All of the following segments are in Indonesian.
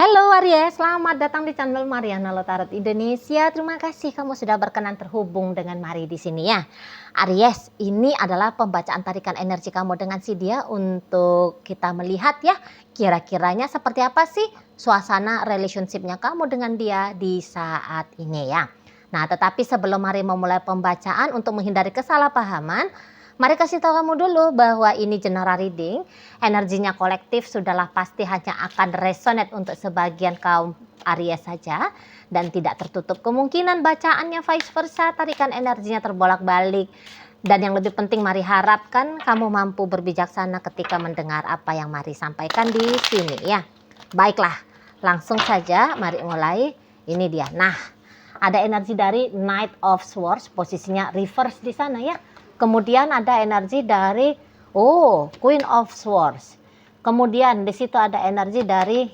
Halo Aries, selamat datang di channel Mariana Lotarot Indonesia. Terima kasih kamu sudah berkenan terhubung dengan Mari di sini ya. Aries, ini adalah pembacaan tarikan energi kamu dengan si dia untuk kita melihat ya kira-kiranya seperti apa sih suasana relationship-nya kamu dengan dia di saat ini ya. Nah, tetapi sebelum Mari memulai pembacaan untuk menghindari kesalahpahaman, mari kasih tahu kamu dulu bahwa ini general reading, energinya kolektif sudahlah pasti hanya akan resonate untuk sebagian kaum Aries saja dan tidak tertutup kemungkinan bacaannya vice versa, tarikan energinya terbolak-balik. Dan yang lebih penting mari harapkan kamu mampu berbijaksana ketika mendengar apa yang Mari sampaikan di sini ya. Baiklah, langsung saja mari mulai. Ini dia. Nah, ada energi dari Knight of Swords, posisinya reverse di sana ya. Kemudian ada energi dari Queen of Swords. Kemudian di situ ada energi dari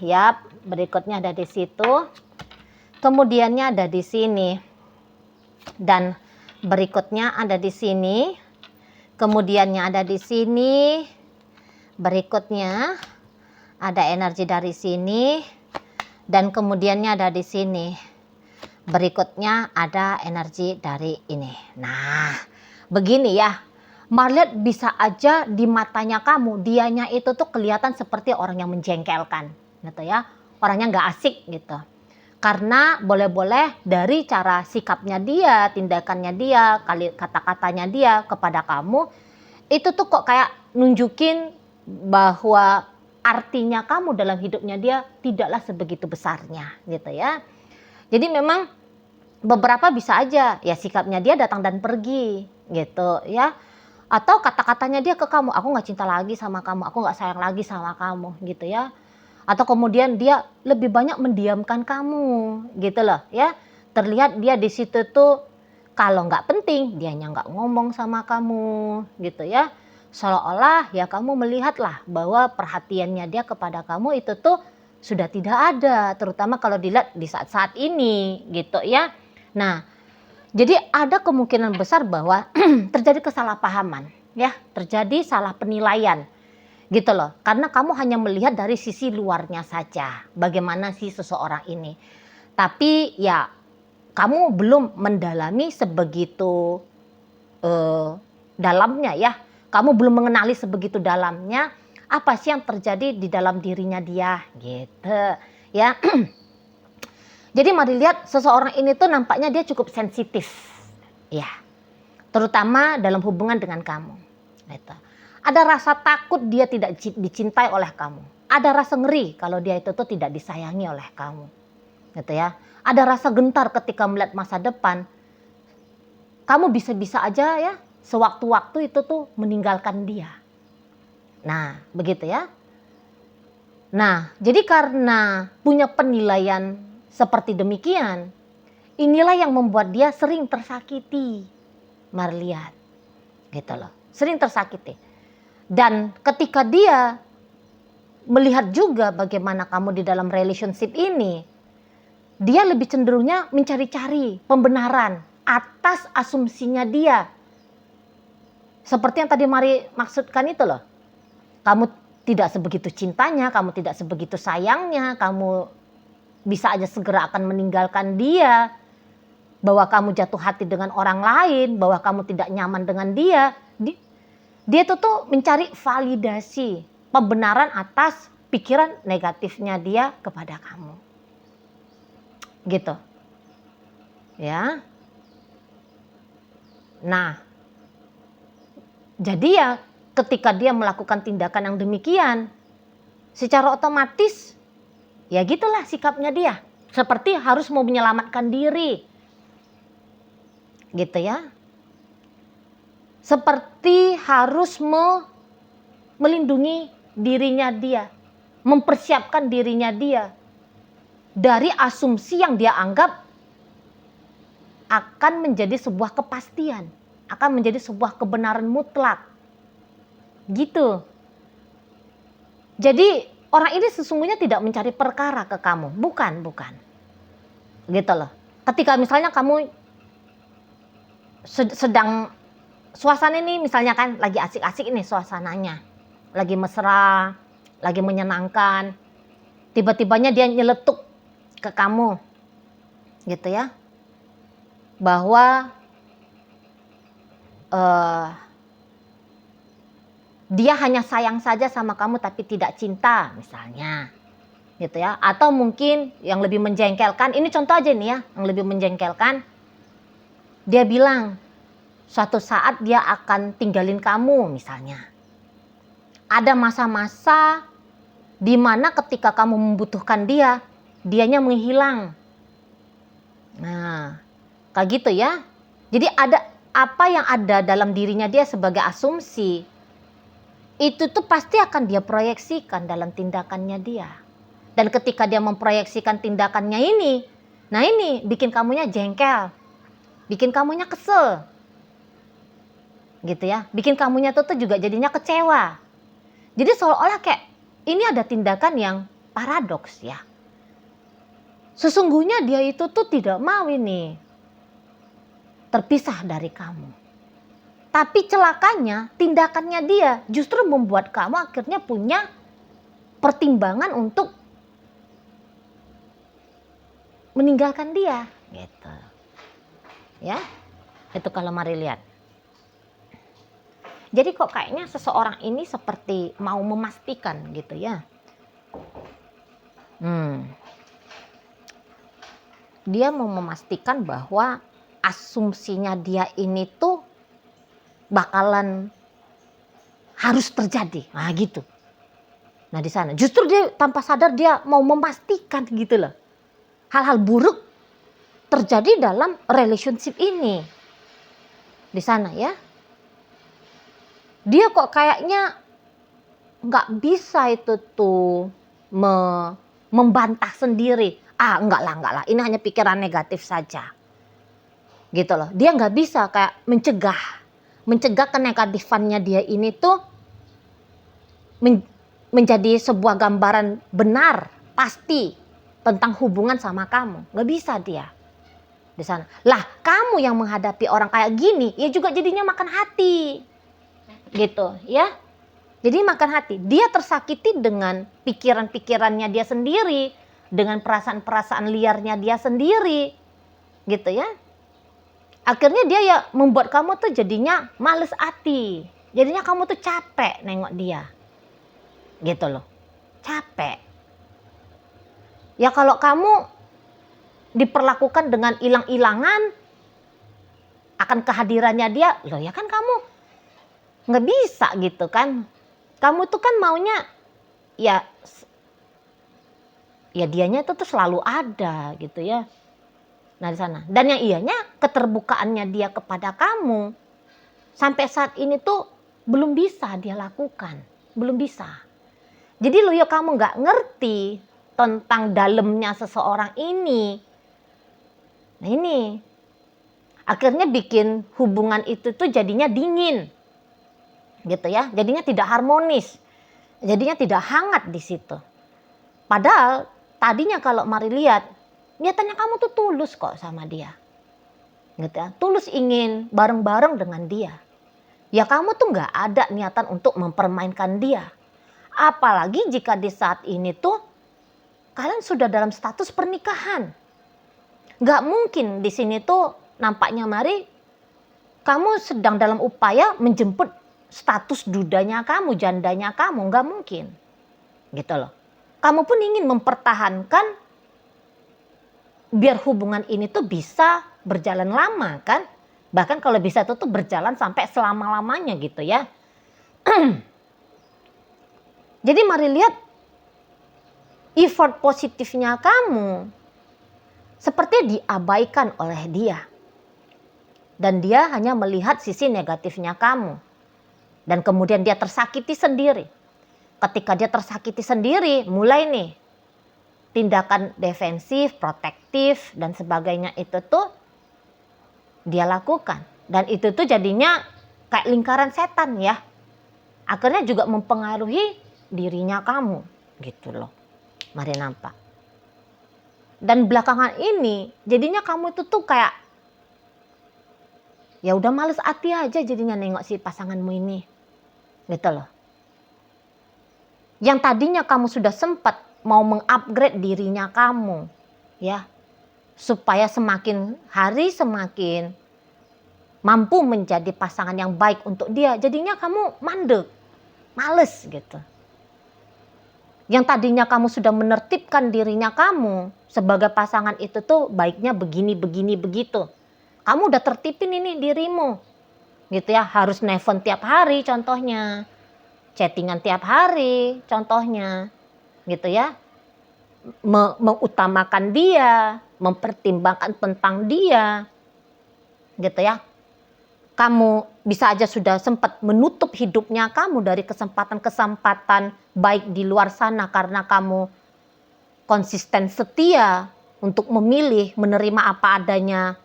berikutnya ada di situ. Kemudiannya ada di sini. Dan berikutnya ada di sini. Kemudiannya ada di sini. Berikutnya ada energi dari sini dan kemudiannya ada di sini. Berikutnya ada energi dari ini. Nah, begini ya, Marliat bisa aja di matanya kamu, dianya itu tuh kelihatan seperti orang yang menjengkelkan, gitu ya. Orangnya nggak asik gitu. Karena boleh-boleh dari cara sikapnya dia, tindakannya dia, kata-katanya dia kepada kamu, itu tuh kok kayak nunjukin bahwa artinya kamu dalam hidupnya dia tidaklah sebegitu besarnya, gitu ya. Jadi memang beberapa bisa aja ya sikapnya dia datang dan pergi gitu ya, atau kata-katanya dia ke kamu, aku nggak cinta lagi sama kamu, aku nggak sayang lagi sama kamu gitu ya, atau kemudian dia lebih banyak mendiamkan kamu gitu loh ya. Terlihat dia di situ tuh kalau nggak penting dianya nggak ngomong sama kamu gitu ya, seolah-olah ya kamu melihatlah bahwa perhatiannya dia kepada kamu itu tuh sudah tidak ada, terutama kalau dilihat di saat-saat ini gitu ya. Nah, jadi ada kemungkinan besar bahwa terjadi kesalahpahaman, ya, terjadi salah penilaian, gitu loh. Karena kamu hanya melihat dari sisi luarnya saja, bagaimana sih seseorang ini. Tapi ya, kamu belum mendalami sebegitu dalamnya ya. Kamu belum mengenali sebegitu dalamnya apa sih yang terjadi di dalam dirinya dia, gitu, ya. Jadi mari lihat seseorang ini tuh nampaknya dia cukup sensitif, ya, terutama dalam hubungan dengan kamu. Gitu. Ada rasa takut dia tidak dicintai oleh kamu. Ada rasa ngeri kalau dia itu tuh tidak disayangi oleh kamu, gitu ya. Ada rasa gentar ketika melihat masa depan. Kamu bisa-bisa aja ya sewaktu-waktu itu tuh meninggalkan dia. Nah, begitu ya. Nah, jadi karena punya penilaian seperti demikian, inilah yang membuat dia sering tersakiti, Marliat, gitu loh, sering tersakiti. Dan ketika dia melihat juga bagaimana kamu di dalam relationship ini, dia lebih cenderungnya mencari-cari pembenaran atas asumsinya dia. Seperti yang tadi Mari maksudkan itu loh, kamu tidak sebegitu cintanya, kamu tidak sebegitu sayangnya, kamu bisa aja segera akan meninggalkan dia, bahwa kamu jatuh hati dengan orang lain, bahwa kamu tidak nyaman dengan dia. Dia tuh mencari validasi, pembenaran atas pikiran negatifnya dia kepada kamu. Gitu. Ya. Nah, jadi ya ketika dia melakukan tindakan yang demikian, secara otomatis ya gitulah sikapnya dia. Seperti harus mau menyelamatkan diri. Gitu ya. Seperti harus melindungi dirinya dia. Mempersiapkan dirinya dia. Dari asumsi yang dia anggap akan menjadi sebuah kepastian. Akan menjadi sebuah kebenaran mutlak. Gitu. Jadi orang ini sesungguhnya tidak mencari perkara ke kamu. Bukan. Gitu loh. Ketika misalnya kamu sedang suasana ini misalnya kan lagi asik-asik ini suasananya. Lagi mesra, lagi menyenangkan. Tiba-tibanya dia nyeletuk ke kamu, gitu ya, bahwa dia hanya sayang saja sama kamu tapi tidak cinta misalnya, gitu ya. Atau mungkin yang lebih menjengkelkan, ini contoh aja nih ya, yang lebih menjengkelkan, dia bilang suatu saat dia akan tinggalin kamu misalnya. Ada masa-masa di mana ketika kamu membutuhkan dia, dianya menghilang. Nah, kayak gitu ya. Jadi ada apa yang ada dalam dirinya dia sebagai asumsi, itu tuh pasti akan dia proyeksikan dalam tindakannya dia. Dan ketika dia memproyeksikan tindakannya ini, nah ini bikin kamunya jengkel, bikin kamunya kesel, gitu ya. Bikin kamunya tuh juga jadinya kecewa. Jadi seolah-olah kayak ini ada tindakan yang paradoks ya. Sesungguhnya dia itu tuh tidak mau ini terpisah dari kamu. Tapi celakanya tindakannya dia justru membuat kamu akhirnya punya pertimbangan untuk meninggalkan dia, gitu. Ya, itu kalau mari lihat. Jadi kok kayaknya seseorang ini seperti mau memastikan gitu ya. Dia mau memastikan bahwa asumsinya dia ini tuh bakalan harus terjadi, nah gitu. Nah di sana justru dia tanpa sadar dia mau memastikan gitu loh, hal-hal buruk terjadi dalam relationship ini. Di sana ya, dia kok kayaknya nggak bisa itu tuh membantah sendiri. Enggak lah, ini hanya pikiran negatif saja, gitu loh. Dia nggak bisa kayak mencegah kenegatifannya dia ini tuh menjadi sebuah gambaran benar pasti tentang hubungan sama kamu. Nggak bisa dia di sana. Lah kamu yang menghadapi orang kayak gini ya juga jadinya makan hati, gitu ya. Jadi makan hati. Dia tersakiti dengan pikiran-pikirannya dia sendiri, dengan perasaan-perasaan liarnya dia sendiri, gitu ya. Akhirnya dia ya membuat kamu tuh jadinya males hati. Jadinya kamu tuh capek nengok dia. Gitu loh. Capek. Ya kalau kamu diperlakukan dengan hilang-hilangan akan kehadirannya dia, loh ya kan kamu nggak bisa gitu kan. Kamu tuh kan maunya ya dianya itu tuh selalu ada gitu ya. Nah di sana. Dan yang ianya keterbukaannya dia kepada kamu sampai saat ini tuh belum bisa dia lakukan, belum bisa. Jadi lo ya kamu nggak ngerti tentang dalamnya seseorang ini. Nah ini akhirnya bikin hubungan itu tuh jadinya dingin, gitu ya. Jadinya tidak harmonis, jadinya tidak hangat di situ. Padahal tadinya kalau mari lihat, niatannya kamu tuh tulus kok sama dia, gitu ya. Tulus ingin bareng-bareng dengan dia. Ya kamu tuh nggak ada niatan untuk mempermainkan dia. Apalagi jika di saat ini tuh kalian sudah dalam status pernikahan. Nggak mungkin di sini tuh nampaknya mari kamu sedang dalam upaya menjemput status dudanya kamu, jandanya kamu. Nggak mungkin, gitu loh. Kamu pun ingin mempertahankan biar hubungan ini tuh bisa berjalan lama kan. Bahkan kalau bisa itu tuh berjalan sampai selama-lamanya gitu ya. Jadi mari lihat effort positifnya kamu seperti diabaikan oleh dia. Dan dia hanya melihat sisi negatifnya kamu. Dan kemudian dia tersakiti sendiri. Ketika dia tersakiti sendiri, mulai nih tindakan defensif, protektif dan sebagainya itu tuh dia lakukan. Dan itu tuh jadinya kayak lingkaran setan ya. Akhirnya juga mempengaruhi dirinya kamu, gitu loh. Mari nampak. Dan belakangan ini jadinya kamu itu tuh kayak ya udah males hati aja jadinya nengok si pasanganmu ini, gitu loh. Yang tadinya kamu sudah sempat mau mengupgrade dirinya kamu, ya, supaya semakin hari semakin mampu menjadi pasangan yang baik untuk dia. Jadinya kamu mandek, males gitu. Yang tadinya kamu sudah menertibkan dirinya kamu sebagai pasangan itu tuh baiknya begini, begini, begitu. Kamu udah tertipin ini dirimu, gitu ya. Harus nelfon tiap hari contohnya, chattingan tiap hari contohnya, gitu ya. Mengutamakan dia, mempertimbangkan tentang dia, gitu ya. Kamu bisa aja sudah sempat menutup hidupnya kamu dari kesempatan-kesempatan baik di luar sana karena kamu konsisten setia untuk memilih, menerima apa adanya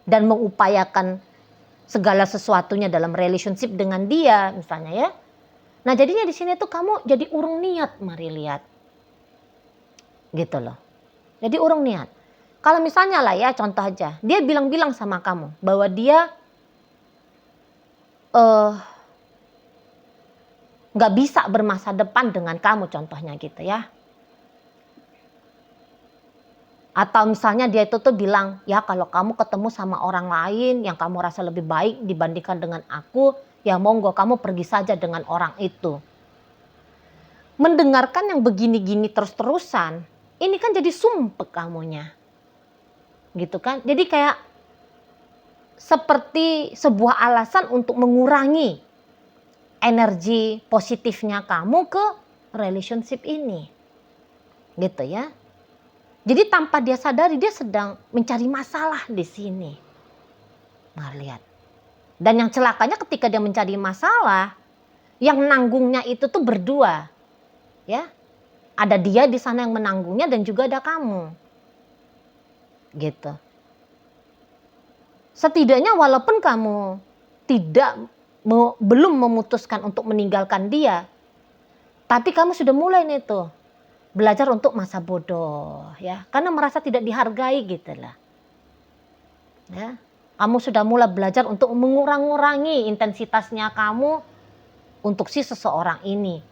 dan mengupayakan segala sesuatunya dalam relationship dengan dia misalnya ya. Nah, jadinya di sini tuh kamu jadi urung niat, mari lihat. Gitu loh. Jadi urung niat. Kalau misalnya lah ya contoh aja, dia bilang-bilang sama kamu bahwa dia nggak bisa bermasa depan dengan kamu contohnya gitu ya. Atau misalnya dia itu tuh bilang, ya kalau kamu ketemu sama orang lain yang kamu rasa lebih baik dibandingkan dengan aku, ya monggo kamu pergi saja dengan orang itu. Mendengarkan yang begini-gini terus-terusan, ini kan jadi sumpek kamunya. Gitu kan. Jadi kayak seperti sebuah alasan untuk mengurangi energi positifnya kamu ke relationship ini. Gitu ya. Jadi tanpa dia sadari dia sedang mencari masalah di sini. Nah, lihat. Dan yang celakanya ketika dia mencari masalah, yang nanggungnya itu tuh berdua. Ya. Ada dia di sana yang menanggungnya dan juga ada kamu. Gitu. Setidaknya walaupun kamu belum memutuskan untuk meninggalkan dia, tapi kamu sudah mulai nih tuh belajar untuk masa bodoh ya, karena merasa tidak dihargai gitu lah. Ya, kamu sudah mulai belajar untuk mengurangi intensitasnya kamu untuk si seseorang ini,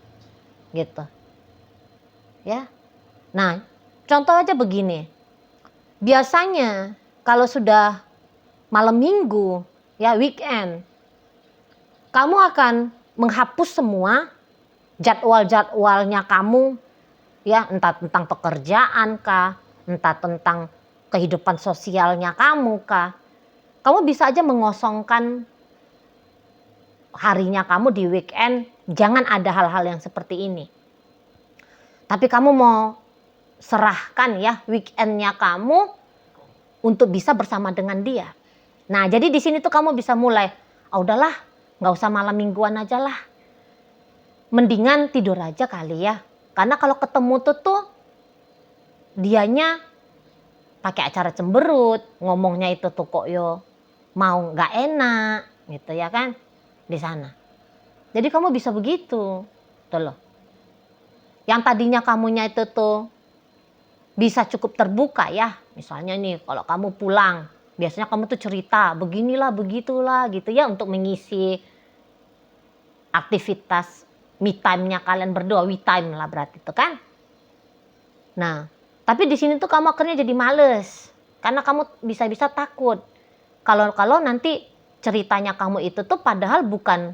gitu. Ya, nah contoh aja begini, biasanya kalau sudah malam minggu ya weekend, kamu akan menghapus semua jadwal-jadwalnya kamu ya, entah tentang pekerjaan kah, entah tentang kehidupan sosialnya kamu kah. Kamu bisa aja mengosongkan harinya kamu di weekend, jangan ada hal-hal yang seperti ini. Tapi kamu mau serahkan ya weekendnya kamu untuk bisa bersama dengan dia. Nah, jadi di sini tuh kamu bisa mulai, udahlah, nggak usah malam mingguan aja lah. Mendingan tidur aja kali ya. Karena kalau ketemu tuh dianya pakai acara cemberut, ngomongnya itu tuh kok yo mau nggak enak gitu ya kan di sana. Jadi kamu bisa begitu, tuh loh. Yang tadinya kamunya itu tuh bisa cukup terbuka ya. Misalnya nih kalau kamu pulang, biasanya kamu tuh cerita beginilah begitulah gitu ya untuk mengisi aktivitas me time-nya kalian berdua, we time lah berarti itu kan. Nah, tapi di sini tuh kamu akhirnya jadi males karena kamu bisa-bisa takut kalau nanti ceritanya kamu itu tuh padahal bukan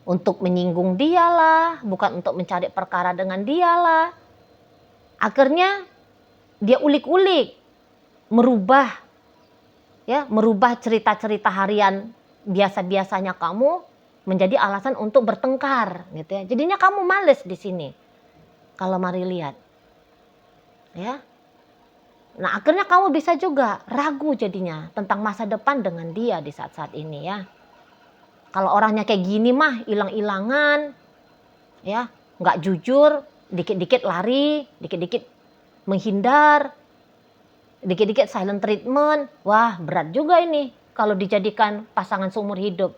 untuk menyinggung dia lah, bukan untuk mencari perkara dengan dia lah. Akhirnya dia ulik-ulik, merubah cerita-cerita harian biasa-biasanya kamu menjadi alasan untuk bertengkar gitu ya. Jadinya kamu males di sini. Kalau mari lihat. Ya. Nah, akhirnya kamu bisa juga ragu jadinya tentang masa depan dengan dia di saat-saat ini ya. Kalau orangnya kayak gini mah hilang-hilangan ya, nggak jujur, dikit-dikit lari, dikit-dikit menghindar, dikit-dikit silent treatment. Wah, berat juga ini kalau dijadikan pasangan seumur hidup.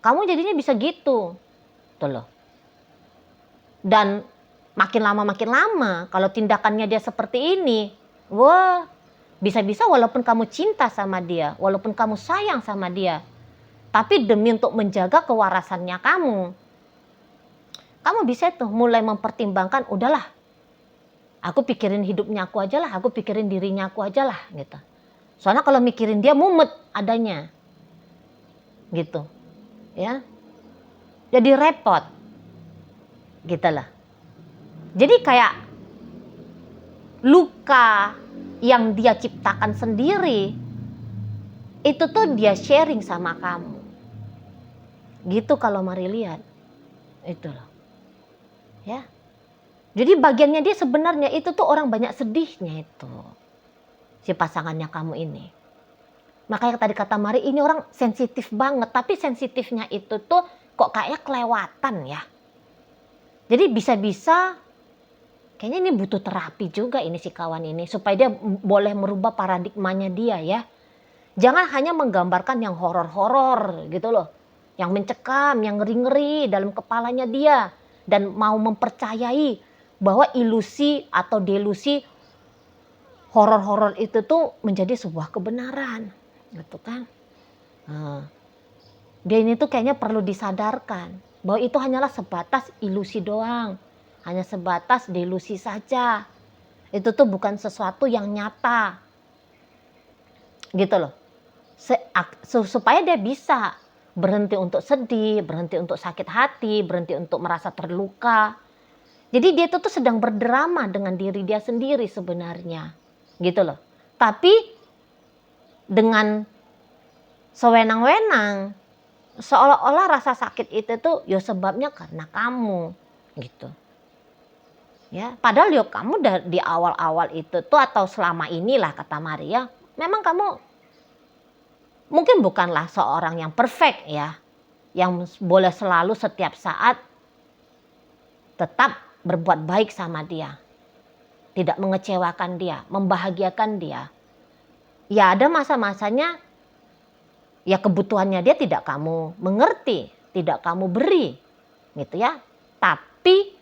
Kamu jadinya bisa gitu. Tuh loh. Dan makin lama kalau tindakannya dia seperti ini, wah, bisa-bisa walaupun kamu cinta sama dia, walaupun kamu sayang sama dia, tapi demi untuk menjaga kewarasannya kamu bisa tuh mulai mempertimbangkan, udahlah, Aku pikirin hidupnya aku aja lah, aku pikirin dirinya aku aja lah gitu. Soalnya kalau mikirin dia mumet adanya. Gitu. Ya. Jadi repot. Gitu lah. Jadi kayak luka yang dia ciptakan sendiri itu tuh dia sharing sama kamu. Gitu kalau Mari lihat. Itu loh. Ya. Jadi bagiannya dia sebenarnya itu tuh orang banyak sedihnya itu. Si pasangannya kamu ini. Makanya tadi kata Mari ini orang sensitif banget. Tapi sensitifnya itu tuh kok kayaknya kelewatan ya. Jadi bisa-bisa kayaknya ini butuh terapi juga ini si kawan ini. Supaya dia boleh merubah paradigmanya dia ya. Jangan hanya menggambarkan yang horor-horor gitu loh. Yang mencekam, yang ngeri-ngeri dalam kepalanya dia. Dan mau mempercayai bahwa ilusi atau delusi horor-horor itu tuh menjadi sebuah kebenaran. Gitu kan. Nah, dia ini tuh kayaknya perlu disadarkan bahwa itu hanyalah sebatas ilusi doang. Hanya sebatas delusi saja. Itu tuh bukan sesuatu yang nyata. Gitu loh. Supaya dia bisa berhenti untuk sedih, berhenti untuk sakit hati, berhenti untuk merasa terluka. Jadi dia itu tuh sedang berdrama dengan diri dia sendiri sebenarnya. Gitu loh. Tapi dengan sewenang-wenang, seolah-olah rasa sakit itu tuh ya sebabnya karena kamu. Gitu. Ya, padahal ya kamu di awal-awal itu tuh atau selama inilah kata Maria, memang kamu mungkin bukanlah seorang yang perfect ya, yang boleh selalu setiap saat tetap berbuat baik sama dia, tidak mengecewakan dia, membahagiakan dia. Ya ada masa-masanya ya kebutuhannya dia tidak kamu mengerti, tidak kamu beri, gitu ya. Tapi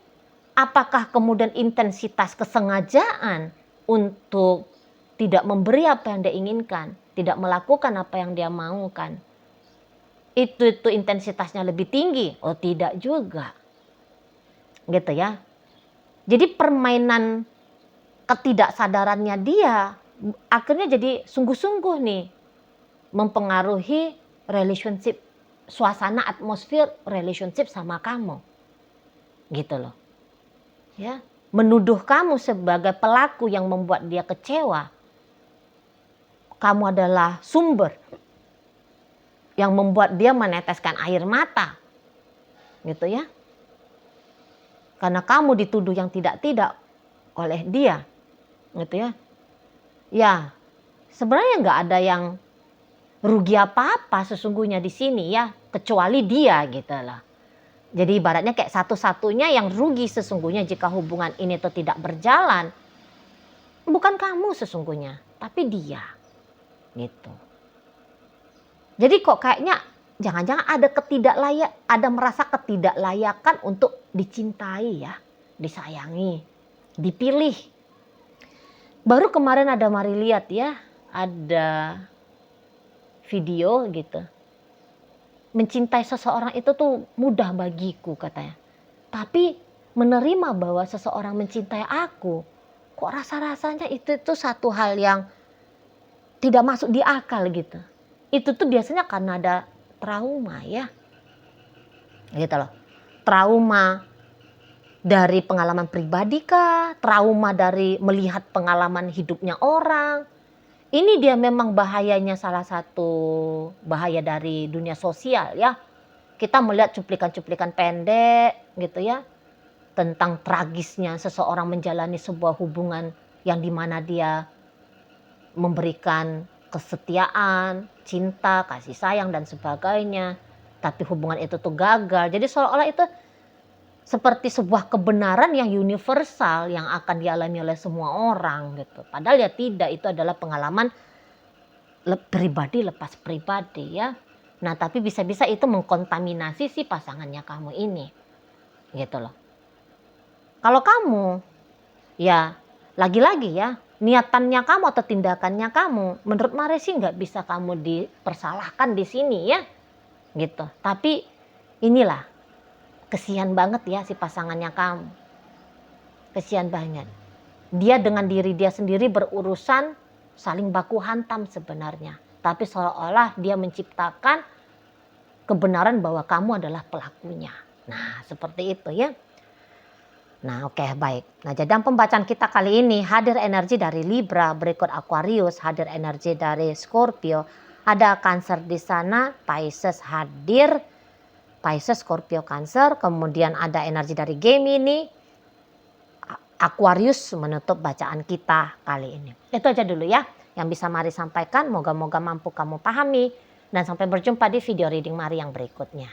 apakah kemudian intensitas kesengajaan untuk tidak memberi apa yang dia inginkan, tidak melakukan apa yang dia maukan, itu intensitasnya lebih tinggi? Oh tidak juga. Gitu ya. Jadi permainan ketidaksadarannya dia akhirnya jadi sungguh-sungguh nih mempengaruhi relationship, suasana atmosfer relationship sama kamu. Gitu loh. Ya, menuduh kamu sebagai pelaku yang membuat dia kecewa. Kamu adalah sumber yang membuat dia meneteskan air mata. Gitu ya. Karena kamu dituduh yang tidak-tidak oleh dia. Gitu ya. Ya, sebenarnya nggak ada yang rugi apa-apa sesungguhnya di sini ya, kecuali dia gitu lah. Jadi ibaratnya kayak satu-satunya yang rugi sesungguhnya jika hubungan ini tuh tidak berjalan, bukan kamu sesungguhnya, tapi dia. Gitu. Jadi kok kayaknya jangan-jangan ada merasa ketidaklayakan untuk dicintai ya, disayangi, dipilih. Baru kemarin ada Mari lihat ya, ada video gitu. Mencintai seseorang itu tuh mudah bagiku katanya. Tapi menerima bahwa seseorang mencintai aku, kok rasa-rasanya itu tuh satu hal yang tidak masuk di akal gitu. Itu tuh biasanya karena ada trauma ya. Gitu loh. Trauma dari pengalaman pribadi kah? Trauma dari melihat pengalaman hidupnya orang. Ini dia memang bahayanya, salah satu bahaya dari dunia sosial ya. Kita melihat cuplikan-cuplikan pendek gitu ya. Tentang tragisnya seseorang menjalani sebuah hubungan yang dimana dia memberikan kesetiaan, cinta, kasih sayang dan sebagainya. Tapi hubungan itu tuh gagal. Jadi seolah-olah itu seperti sebuah kebenaran yang universal yang akan dialami oleh semua orang gitu. Padahal ya tidak, itu adalah pengalaman pribadi lepas pribadi ya. Nah tapi bisa-bisa itu mengkontaminasi si pasangannya kamu ini. Gitu loh. Kalau kamu ya lagi-lagi ya niatannya kamu atau tindakannya kamu menurut Mari sih nggak bisa kamu dipersalahkan di sini ya. Gitu. Tapi inilah kesian banget ya si pasangannya kamu. Kesian banget. dia dengan diri dia sendiri berurusan saling baku hantam sebenarnya. Tapi seolah-olah dia menciptakan kebenaran bahwa kamu adalah pelakunya. Nah, seperti itu ya. Nah, oke, baik. Nah, jadi dalam pembacaan kita kali ini hadir energi dari Libra, berikut Aquarius, hadir energi dari Scorpio, ada Cancer di sana, Pisces hadir, Pisces, Scorpio, Cancer, kemudian ada energi dari Gemini, Aquarius menutup bacaan kita kali ini. Itu aja dulu ya yang bisa Mari sampaikan. Moga-moga mampu kamu pahami. Dan sampai berjumpa di video reading Mari yang berikutnya.